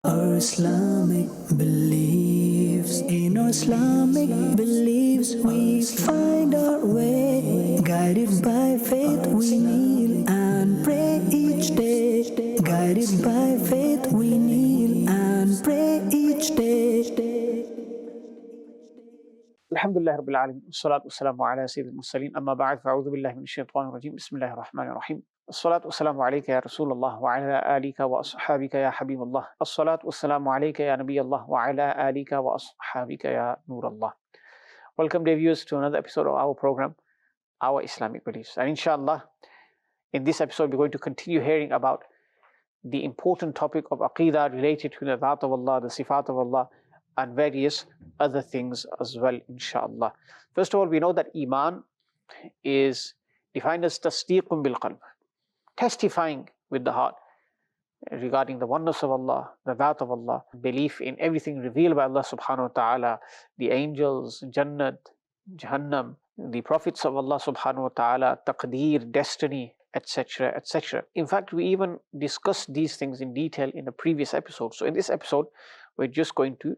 Our Islamic beliefs, in our Islamic beliefs, we find our way. Guided by faith, we kneel and pray each day. Guided by faith, we kneel and pray each day. Alhamdulillah Rabbil Alamin. Wassalatu wassalamu ala Sayyidil Mursaleen. Amma ba'd, fa'udhu billahi minash shaitanir rajim. Bismillahir Rahmanir Rahim. As-salatu wassalamu alayka ya Rasulullah wa ala alika wa ashabika ya Habibullah. As-salatu wassalamu alayka ya Nabiyullah wa ala alika wa ashabika ya Nurullah. Welcome, dear viewers, to another episode of our program, Our Islamic Beliefs. And inshallah, in this episode, we're going to continue hearing about the important topic of Aqeedah related to the Dhat of Allah, the Sifat of Allah, and various other things as well, inshallah. First of all, we know that Iman is defined as tasdeequn bil qalb, testifying with the heart regarding the oneness of Allah, the Dhat of Allah, belief in everything revealed by Allah subhanahu wa ta'ala, the angels, Jannat, Jahannam, the prophets of Allah subhanahu wa ta'ala, taqdeer, destiny, etc., etc. In fact, we even discussed these things in detail in a previous episode. So in this episode, we're just going to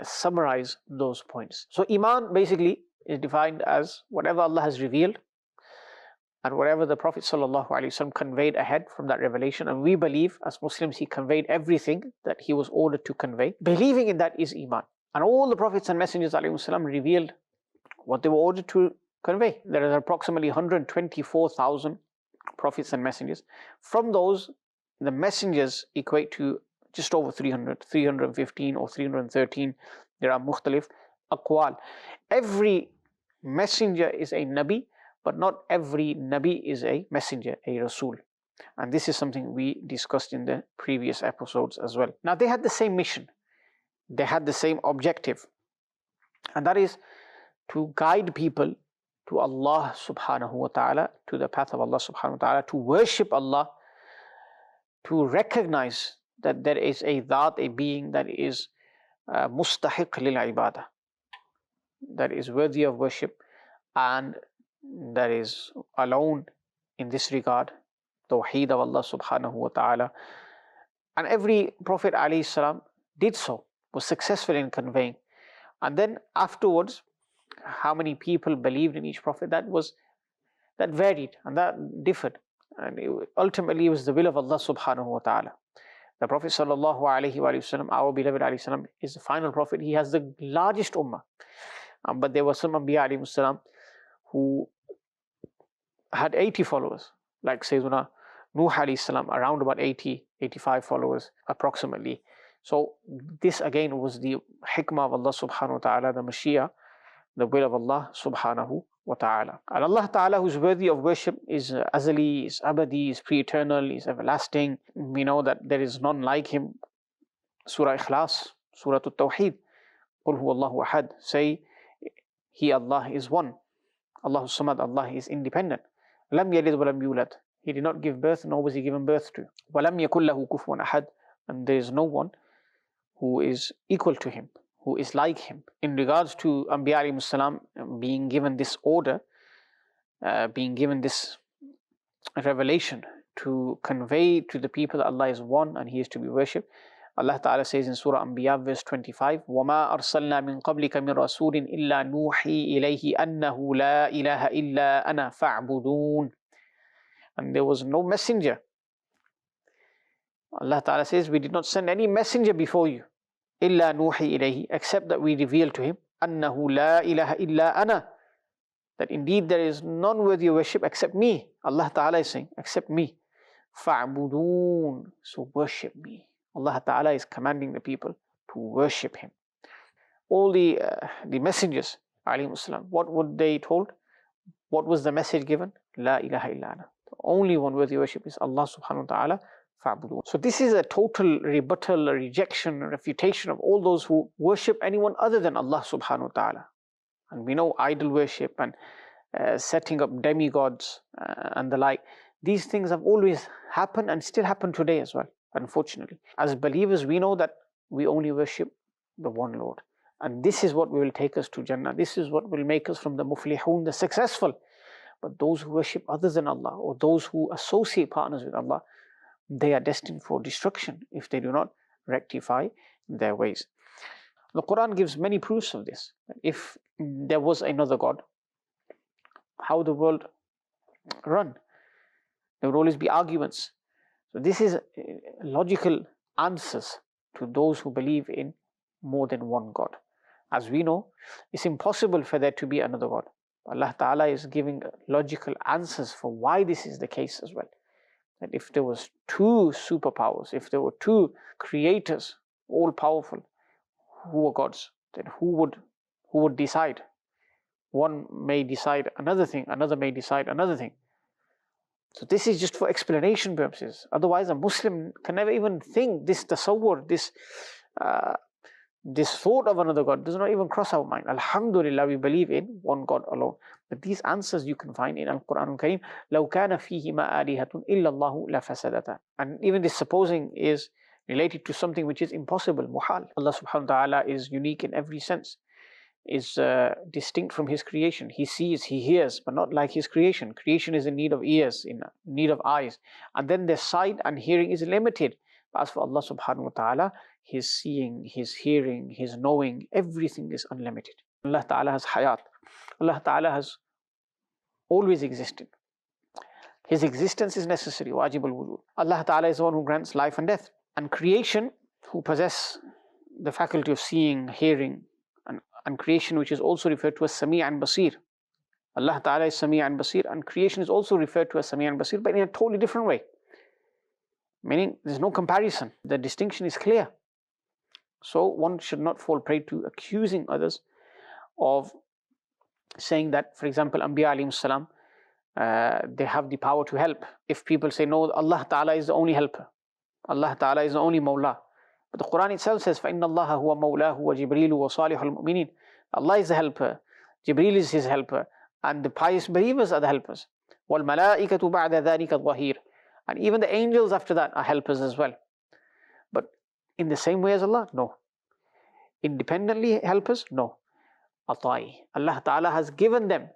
summarize those points. So Iman basically is defined as whatever Allah has revealed and whatever the Prophet ﷺ conveyed ahead from that revelation. And we believe as Muslims he conveyed everything that he was ordered to convey. Believing in that is Iman. And all the Prophets and Messengers ﷺ revealed what they were ordered to convey. There are approximately 124,000 Prophets and Messengers. From those, the Messengers equate to just over 300, 315 or 313. There are mukhtalif aqwal. Every messenger is a Nabi, but not every Nabi is a messenger, a Rasul. And this is something we discussed in the previous episodes as well. Now, they had the same mission. They had the same objective. And that is to guide people to Allah subhanahu wa ta'ala, to the path of Allah subhanahu wa ta'ala, to worship Allah, to recognize that there is a Dhat, a being that is mustahiq lil ibadah, that is worthy of worship and that is alone in this regard, Tawheed of Allah subhanahu wa ta'ala. And every Prophet alayhi salam did so, was successful in conveying. And then afterwards, how many people believed in each Prophet, that varied and that differed. And ultimately it was the will of Allah subhanahu wa ta'ala. The Prophet sallallahu alaihi wasallam, our beloved alayhi salam, is the final Prophet. He has the largest ummah. But there were some Anbiya alayhi salam who had 80 followers, like Sayyiduna Nuh alayhi salam, around about 80, 85 followers approximately. So this again was the hikmah of Allah subhanahu wa ta'ala, the Mashiach, the will of Allah subhanahu wa ta'ala. And Allah ta'ala, who's worthy of worship, is azali, is abadi, is pre-eternal, is everlasting. We know that there is none like him. Surah Ikhlas, Surah At-Tawheed, Qul huwa Allahu ahad. Say, He, Allah, is one. Allahu samad, Allah is independent. Lam yalid wa lam yulad. He did not give birth, nor was he given birth to. Wa lam yakul lahu kufuwan ahad. And there is no one who is equal to him, who is like him. In regards to Anbiya alayhi salam being given this order, being given this revelation to convey to the people that Allah is one and He is to be worshipped, Allah Ta'ala says in Surah Anbiya verse 25, وَمَا أَرْسَلْنَا مِن قَبْلِكَ مِن رَسُولٍ إِلَّا نُوحِي إِلَيْهِ أَنَّهُ لَا إِلَهَ إِلَّا أَنَا فَاعْبُدُونَ. And there was no messenger. Allah Ta'ala says, we did not send any messenger before you, إِلَّا نُوحِي إِلَيْهِ, except that we revealed to him, أَنَّهُ لَا إِلَهَ إِلَّا أَنَا, that indeed there is none worthy of worship except me. Allah Ta'ala is saying, except me. فَاعْبُدُونَ, so worship me. Allah Ta'ala is commanding the people to worship Him. All the messengers, alayhi salam, what were they told? What was the message given? La ilaha illa ana. The only one worthy of worship is Allah subhanahu wa ta'ala. Fa'budun. So this is a total rebuttal, a rejection, a refutation of all those who worship anyone other than Allah subhanahu wa ta'ala. And we know idol worship and setting up demigods and the like. These things have always happened and still happen today as well, unfortunately. As believers, we know that we only worship the one Lord. And this is what will take us to Jannah. This is what will make us from the muflihun, the successful. But those who worship others than Allah, or those who associate partners with Allah, they are destined for destruction if they do not rectify their ways. The Quran gives many proofs of this. If there was another God, how would the world run? There would always be arguments. So this is logical answers to those who believe in more than one God. As we know, it's impossible for there to be another God. Allah Ta'ala is giving logical answers for why this is the case as well. That if there was two superpowers, if there were two creators, all powerful, who were gods, then who would decide? One may decide another thing, another may decide another thing. So this is just for explanation purposes. Otherwise, a Muslim can never even think this tasawwur, this thought of another God does not even cross our mind. Alhamdulillah, we believe in one God alone. But these answers you can find in Al-Quran Al-Kareem. لَوْ كَانَ فِيهِمَا آلِهَةٌ إِلَّا اللَّهُ لَفَسَدَتَا. And even this supposing is related to something which is impossible, muhal. Allah subhanahu wa ta'ala is unique in every sense, is distinct from His creation. He sees, He hears, but not like His creation. Creation is in need of ears, in need of eyes. And then their sight and hearing is limited. But as for Allah subhanahu wa ta'ala, His seeing, His hearing, His knowing, everything is unlimited. Allah ta'ala has hayat. Allah ta'ala has always existed. His existence is necessary, wajib al-wujud. Allah ta'ala is the one who grants life and death. And creation, who possess the faculty of seeing, hearing, and creation, which is also referred to as Sami' and Basir. Allah Ta'ala is Sami' and Basir, and creation is also referred to as Sami' and Basir, but in a totally different way. Meaning, there's no comparison. The distinction is clear. So one should not fall prey to accusing others of saying that, for example, Anbiya alayhim salam, they have the power to help. If people say, no, Allah Ta'ala is the only helper, Allah Ta'ala is the only Mawla. But the Quran itself says, فَإِنَّ اللَّهَ هُوَ مَوْلَاهُ وَجِبْرِيلُ وَصَالِحُ الْمُؤْمِنِينَ. Allah is the helper, Jibreel is His helper, and the pious believers are the helpers. وَالْمَلَائِكَةُ بَعْدَ ذَلِكَ الظَّهِيرُ. And even the angels after that are helpers as well. But in the same way as Allah? No. Independently helpers? No. Ata'i. Allah Ta'ala has given them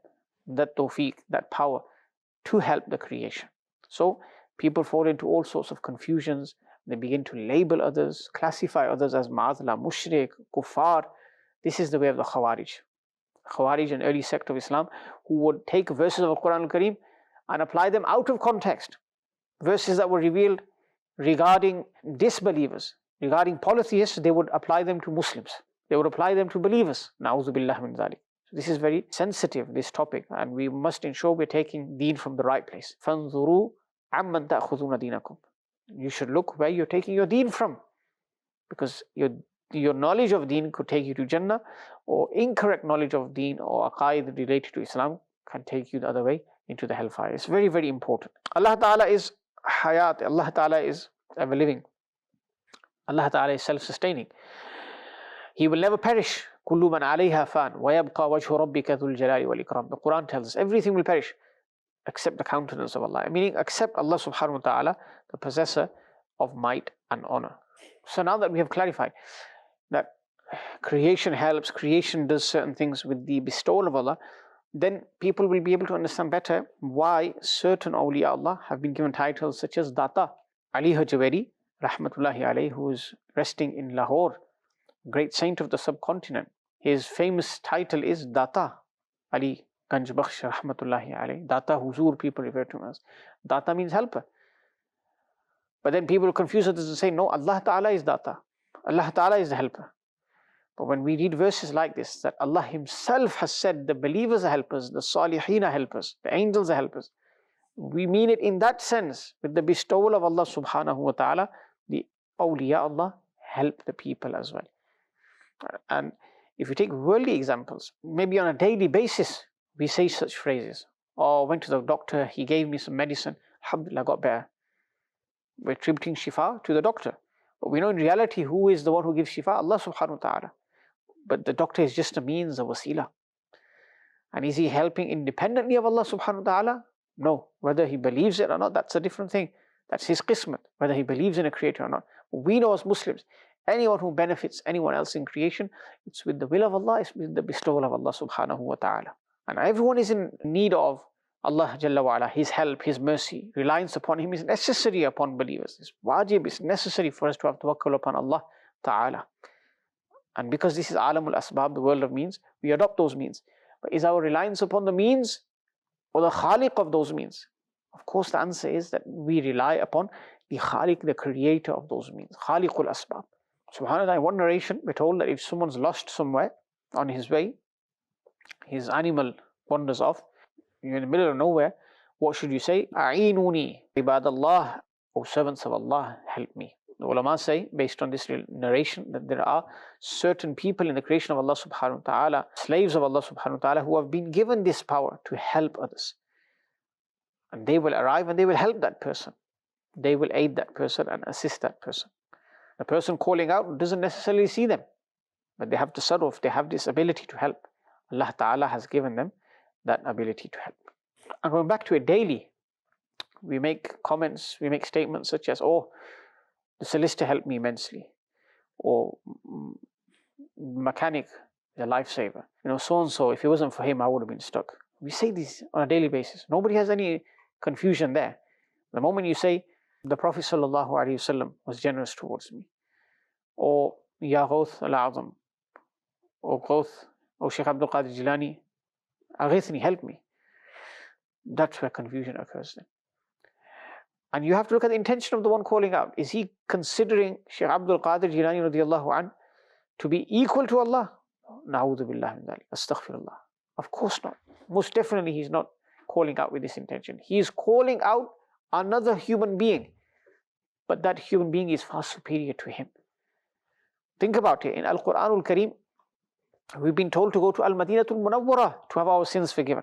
that tawfiq, that power to help the creation. So people fall into all sorts of confusions. They begin to label others, classify others as ma'adla, mushrik, kuffar. This is the way of the Khawarij. Khawarij, an early sect of Islam, who would take verses of the Quran Al-Kareem and apply them out of context. Verses that were revealed regarding disbelievers, regarding polytheists, they would apply them to Muslims. They would apply them to believers. Na'udhu billah min zalik. So this is very sensitive, this topic, and we must ensure we're taking deen from the right place. فَانْظُرُوا عَمَّنْ تَأْخُذُونَ دِينَكُمْ. You should look where you're taking your deen from, because your knowledge of deen could take you to Jannah, or incorrect knowledge of deen or aqaid related to Islam can take you the other way into the hellfire. It's very, very important. Allah Ta'ala is hayat. Allah Ta'ala is ever living. Allah Ta'ala is self-sustaining. He will never perish. كُلُّ مَنْ عَلَيْهَا فَانٍ وَيَبْقَى وَجْهُ رَبِّكَ ذُو الْجَلَالِ وَالْإِكْرَامِ. The Quran tells us everything will perish except the countenance of Allah, meaning except Allah subhanahu wa ta'ala, the possessor of might and honor. So now that we have clarified that creation helps, creation does certain things with the bestowal of Allah, then people will be able to understand better why certain awliya Allah have been given titles such as Data. Ali Hajwari, rahmatullahi alayhi, who is resting in Lahore, great saint of the subcontinent. His famous title is Data. Ali Ganj Bakhsh rahmatullahi alayhi. Data Huzur, people refer to him as. Data means helper. But then people confuse others and say, no, Allah Ta'ala is Data. Allah Ta'ala is the helper. But when we read verses like this, that Allah Himself has said the believers are helpers, the Salihin are helpers, the angels are helpers, we mean it in that sense. With the bestowal of Allah subhanahu wa ta'ala, the awliya Allah help the people as well. And if you take worldly examples, maybe on a daily basis, we say such phrases. Oh, I went to the doctor, he gave me some medicine, alhamdulillah, got better. We're attributing shifa to the doctor. But we know in reality who is the one who gives shifa? Allah subhanahu wa ta'ala. But the doctor is just a means, a wasila. And is he helping independently of Allah subhanahu wa ta'ala? No. Whether he believes it or not, that's a different thing. That's his qismat, whether he believes in a creator or not. But we know as Muslims, anyone who benefits anyone else in creation, it's with the will of Allah, it's with the bestowal of Allah subhanahu wa ta'ala. And everyone is in need of Allah Jalla wa Ala, His help, His mercy, reliance upon Him is necessary upon believers. It's wajib, it's necessary for us to have tawakkul upon Allah Ta'ala. And because this is alamul asbab, the world of means, we adopt those means. But is our reliance upon the means or the khaliq of those means? Of course, the answer is that we rely upon the khaliq, the creator of those means, khaliqul asbab. SubhanAllah, in one narration, we're told that if someone's lost somewhere on his way, his animal wanders off, you're in the middle of nowhere, what should you say? A'inuni, ibadallah, O servants of Allah, help me. The ulama say, based on this narration, that there are certain people in the creation of Allah subhanahu wa ta'ala, slaves of Allah subhanahu wa ta'ala, who have been given this power to help others. And they will arrive and they will help that person. They will aid that person and assist that person. The person calling out doesn't necessarily see them, but they have tasarruf, they have this ability to help. Allah Ta'ala has given them that ability to help. And going back to it daily, we make comments, we make statements such as, oh, the solicitor helped me immensely, or mechanic, the lifesaver. So-and-so, if it wasn't for him, I would have been stuck. We say this on a daily basis. Nobody has any confusion there. The moment you say, the Prophet ﷺ was generous towards me, or Ya Ghawth al-Azam, or Ghawth, or Shaykh Abdul Qadir Jilani, Aghithni, help me. That's where confusion occurs then. And you have to look at the intention of the one calling out. Is he considering Shaykh Abdul Qadir Jilani radiallahu an to be equal to Allah? Na'udhu billah min dhalik, astaghfirullah. Of course not. Most definitely he's not calling out with this intention. He is calling out another human being, but that human being is far superior to him. Think about it. In Al-Quranul Kareem, we've been told to go to Al-Madinatul Munawwara to have our sins forgiven.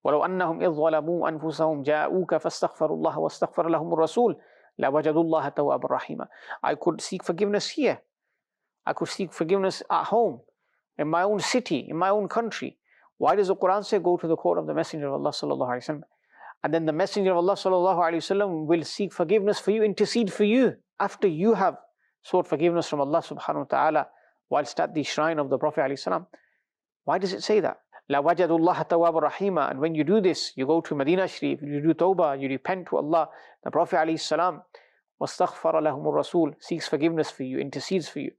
وَلَوْ أَنَّهُمْ إِذْ ظَلَمُوا أَنفُسَهُمْ جَاءُوكَ فَاسْتَغْفَرُوا اللَّهَ وَاسْتَغْفَرَ لَهُمُ الرَّسُولُ لَوَجَدُوا اللَّهَ تَوَّابًا رَحِيمًا. I could seek forgiveness here. I could seek forgiveness at home, in my own city, in my own country. Why does the Quran say go to the court of the Messenger of Allah sallallahu alaihi wasallam? And then the Messenger of Allah sallallahu alaihi wasallam will seek forgiveness for you, intercede for you, after you have sought forgiveness from Allah subhanahu wa ta'ala whilst at the shrine of the Prophet alaihi salam. Why does it say that? La wajadullah tawwab rahima. And when you do this, you go to Medina Sharif, you do tawbah, you repent to Allah. The Prophet alaihi salam wastaghfara lahumur rasul, seeks forgiveness for you, intercedes for you.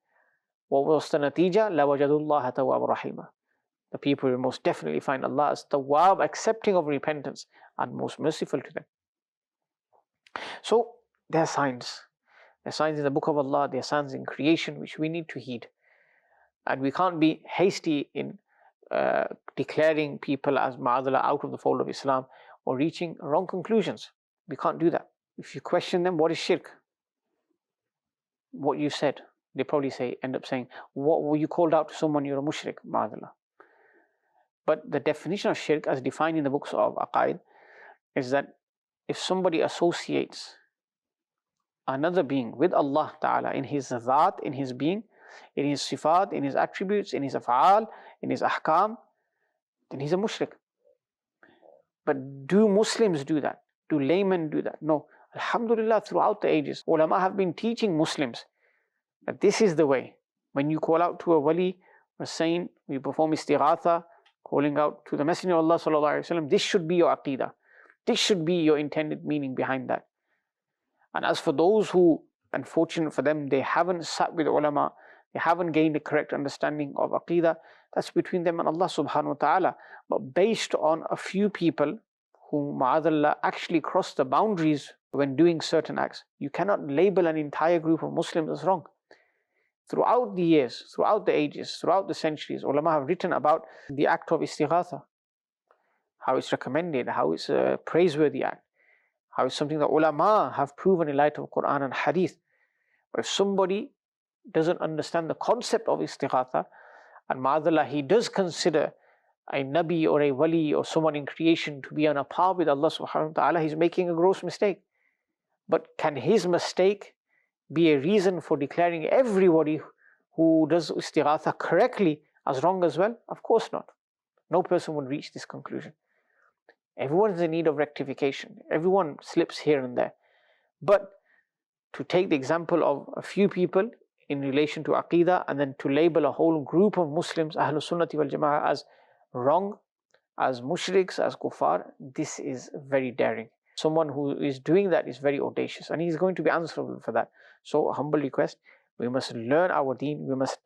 What was the natija? La wajadullah tawwab rahima. The people will most definitely find Allah as tawwab, accepting of repentance, and most merciful to them. So there are signs. There are signs in the book of Allah, there are signs in creation which we need to heed. And we can't be hasty in declaring people as ma'adala out of the fold of Islam or reaching wrong conclusions. We can't do that. If you question them, what is shirk? What you said, they probably end up saying, what were you called out to someone, you're a mushrik, ma'adala. But the definition of shirk as defined in the books of Aqaid is that if somebody associates another being with Allah Ta'ala in his dhat, in his being, in his sifat, in his attributes, in his af'al, in his ahkam, then he's a mushrik. But do Muslims do that? Do laymen do that? No. Alhamdulillah, throughout the ages, ulama have been teaching Muslims that this is the way. When you call out to a wali or saint, you perform istighatha, calling out to the Messenger of Allah sallallahu alaihi wasallam, this should be your aqidah. This should be your intended meaning behind that. And as for those who, unfortunate for them, they haven't sat with ulama, they haven't gained a correct understanding of aqidah, that's between them and Allah subhanahu wa ta'ala. But based on a few people who, ma'adallah, actually cross the boundaries when doing certain acts, you cannot label an entire group of Muslims as wrong. Throughout the years, throughout the ages, throughout the centuries, ulama have written about the act of istighatha, how it's recommended, how it's a praiseworthy act, how it's something that ulama have proven in light of Quran and Hadith. But if somebody doesn't understand the concept of istighatha, and ma'adallah, he does consider a nabi or a wali or someone in creation to be on a par with Allah subhanahu wa ta'ala, he's making a gross mistake. But can his mistake be a reason for declaring everybody who does istighatha correctly as wrong as well? Of course not. No person would reach this conclusion. Everyone is in need of rectification. Everyone slips here and there. But to take the example of a few people in relation to aqidah and then to label a whole group of Muslims, Ahlus Sunnati wal Jama'ah, as wrong, as mushriks, as kuffar, this is very daring. Someone who is doing that is very audacious, and he's going to be answerable for that. So, a humble request, we must learn our deen, we must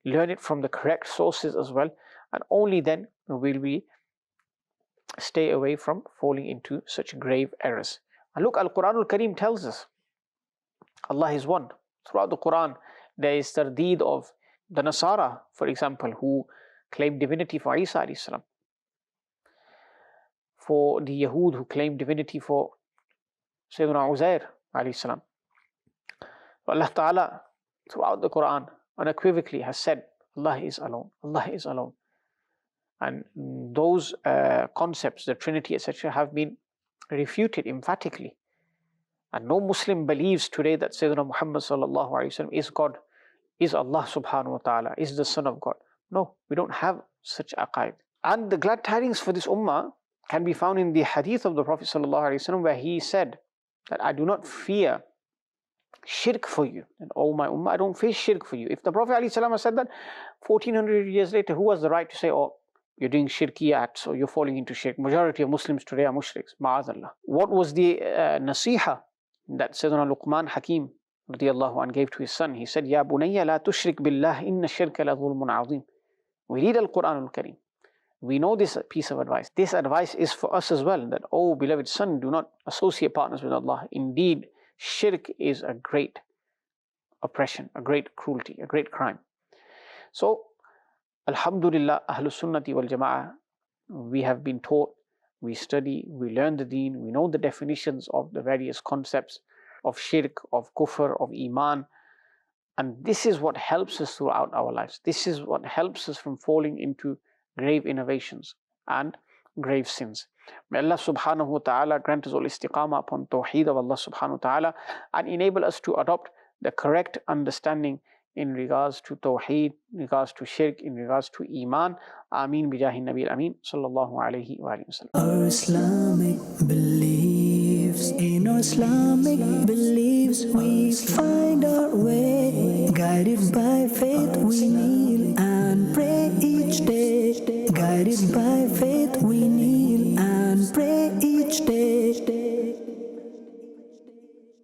learn it from the correct sources as well, and only then will we stay away from falling into such grave errors. And look, Al-Quran Al-Kareem tells us Allah is one. Throughout the Quran, there is tardeed of the Nasara, for example, who claim divinity for Isa alayhi salam, for the Yahud who claim divinity for Sayyidina Uzair alayhi salam. Allah Ta'ala, throughout the Quran, unequivocally has said, Allah is alone, Allah is alone. And those concepts, the Trinity, etc., have been refuted emphatically. And no Muslim believes today that Sayyidina Muhammad sallallahu alaihi wasallam is God, is Allah subhanahu wa ta'ala, is the Son of God. No, we don't have such aqaid. And the glad tidings for this ummah can be found in the hadith of the Prophet sallallahu alaihi wasallam, where he said that I do not fear shirk for you. And oh my ummah, I don't fear shirk for you. If the Prophet ﷺ said that 1400 years later, who has the right to say, oh, you're doing shirky acts or you're falling into shirk? Majority of Muslims today are mushriks. Ma'azallah. What was the nasiha that Sayyidina Luqman Hakim radiyallahu anh gave to his son? He said, Ya bunayya la tushrik billah inna shirka la dhulmun azim. We read Al-Quran Al-Kareem. We know this piece of advice. This advice is for us as well, that, oh beloved son, do not associate partners with Allah. Indeed, shirk is a great oppression, a great cruelty, a great crime. So, Alhamdulillah, Ahlus Sunnati wal Jama'ah, we have been taught, we study, we learn the deen, we know the definitions of the various concepts of shirk, of kufr, of iman, and this is what helps us throughout our lives. This is what helps us from falling into grave innovations and grave sins. May Allah subhanahu wa ta'ala grant us all istiqamah upon tawheed of Allah subhanahu wa ta'ala and enable us to adopt the correct understanding in regards to tawheed, in regards to shirk, in regards to iman. Ameen bijahi nabi al-ameen sallallahu alayhi wa sallam. Our Islamic beliefs, in our Islamic beliefs we find our way. Guided by faith we kneel and pray each day. Guided by faith we kneel